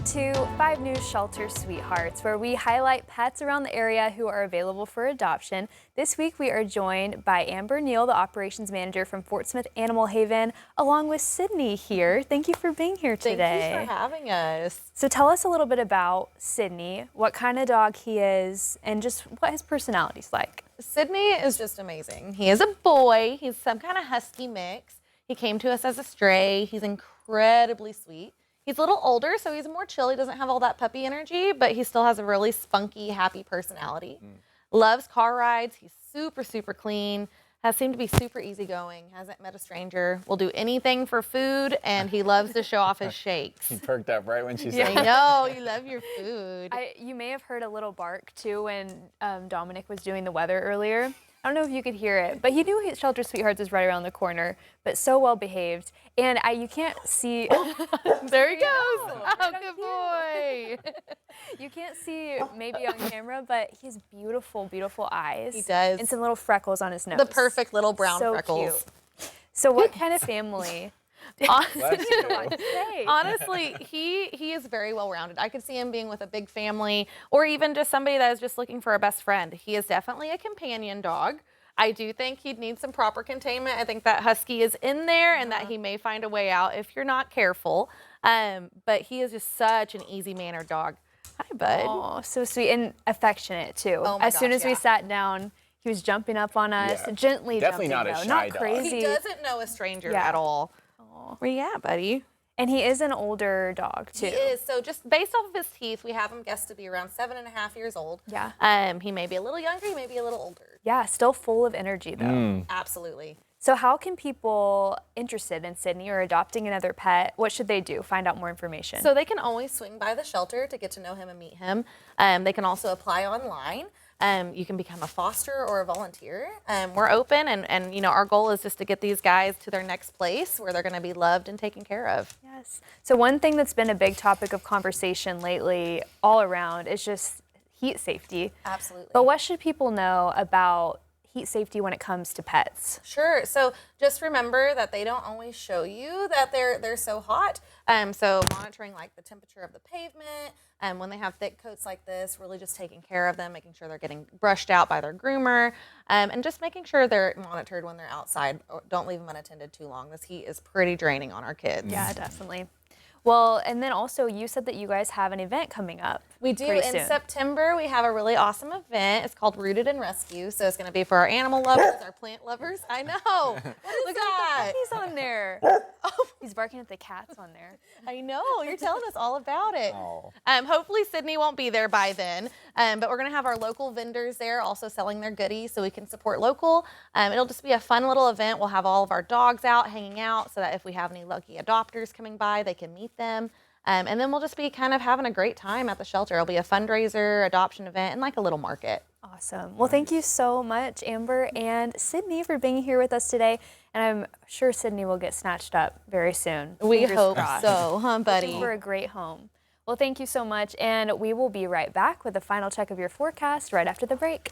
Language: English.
Welcome to 5 News Shelter Sweethearts, where we highlight pets around the area who are available for adoption. This week we are joined by Amber Neal, the operations manager from Fort Smith Animal Haven, along with Sidney here. Thank you for being here today. Thank you for having us. So tell us a little bit about Sidney, what kind of dog he is, and just what his personality's like. Sidney is just amazing. He is a boy. He's some kind of husky mix. He came to us as a stray. He's incredibly sweet. He's a little older, so he's more chill. He doesn't have all that puppy energy, but he still has a really spunky, happy personality. Loves car rides. He's super, super clean. Has seemed to be super easygoing. Hasn't met a stranger. Will do anything for food, and he loves to show off his shakes. He perked up right when she said I know, you love your food. You may have heard a little bark, too, when Dominic was doing the weather earlier. I don't know if you could hear it, but he knew his Shelter Sweethearts is right around the corner, but so well behaved. And you can't see. There he goes. Oh, good boy. You can't see maybe on camera, but he has beautiful, beautiful eyes. He does. And some little freckles on his nose. The perfect little brown So freckles. cute. So what kind of family? Honestly, he is very well-rounded. I could see him being with a big family or even just somebody that is just looking for a best friend. He is definitely a companion dog. I do think he'd need some proper containment. I think that husky is in there and that he may find a way out if you're not careful. But he is just such an easy-mannered dog. Hi, bud. Oh, so sweet and affectionate, too. Oh my as soon gosh, as we sat down, he was jumping up on us, Yeah. gently Definitely jumping, not a though. shy Not dog. crazy. He doesn't know a stranger Yeah. at all. Where you at, buddy? And he is an older dog, too. He is. So just based off of his teeth, we have him guessed to be around 7.5 years old. Yeah. He may be a little younger, he may be a little older. Yeah, still full of energy, though. Absolutely. So how can people interested in Sidney or adopting another pet, what should they do? Find out more information. So they can always swing by the shelter to get to know him and meet him. They can also apply online. You can become a foster or a volunteer. We're open, and you know, our goal is just to get these guys to their next place where they're going to be loved and taken care of. Yes. So one thing that's been a big topic of conversation lately all around is just heat safety. Absolutely. But what should people know about heat safety when it comes to pets? Sure. So just remember that they don't always show you that they're so hot. So monitoring like the temperature of the pavement, when they have thick coats like this, really just taking care of them, making sure they're getting brushed out by their groomer, and just making sure they're monitored when they're outside. Don't leave them unattended too long. This heat is pretty draining on our kids. Yeah, definitely. Well, and then also you said that you guys have an event coming up. We do. pretty In soon. September, we have a really awesome event. It's called Rooted in Rescue. So it's going to be for our animal lovers, our plant lovers. I know. What is Look that? at the puppies on there. He's barking at the cats on there. I know. You're telling us all about it. Oh. Hopefully Sidney won't be there by then. But we're going to have our local vendors there also selling their goodies so we can support local. It'll just be a fun little event. We'll have all of our dogs out hanging out so that if we have any lucky adopters coming by, they can meet them. And then we'll just be kind of having a great time at the shelter. It'll be a fundraiser, adoption event, and like a little market. Awesome. Well, thank you so much, Amber and Sidney, for being here with us today. And I'm sure Sidney will get snatched up very soon. We Fingers hope crossed. so, huh, buddy? For a great home. Well, thank you so much. And we will be right back with a final check of your forecast right after the break.